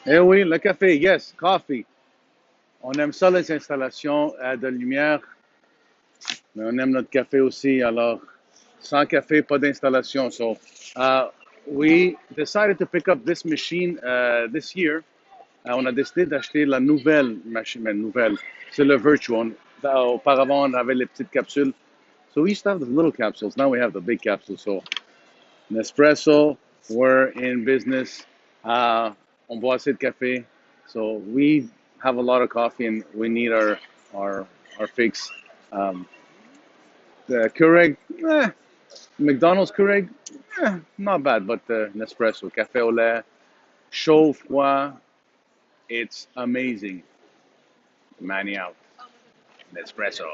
Eh oui, le café, yes, coffee. On aime ça, les installations de lumière, mais on aime notre café aussi. Alors, sans café, pas d'installation. So, uh, we decided to pick up this machine this year. On a décidé d'acheter la nouvelle machine, mais nouvelle. C'est le Virtual. Auparavant, on avait les petites capsules. So we used to have the little capsules. Now we have the big capsules. So Nespresso, we're in business. On boit assez de café. So we have a lot of coffee and we need our, our fix. Um, the Keurig, McDonald's Keurig, not bad, but Nespresso, café au lait, chaud, froid, it's amazing. Manny out. Nespresso.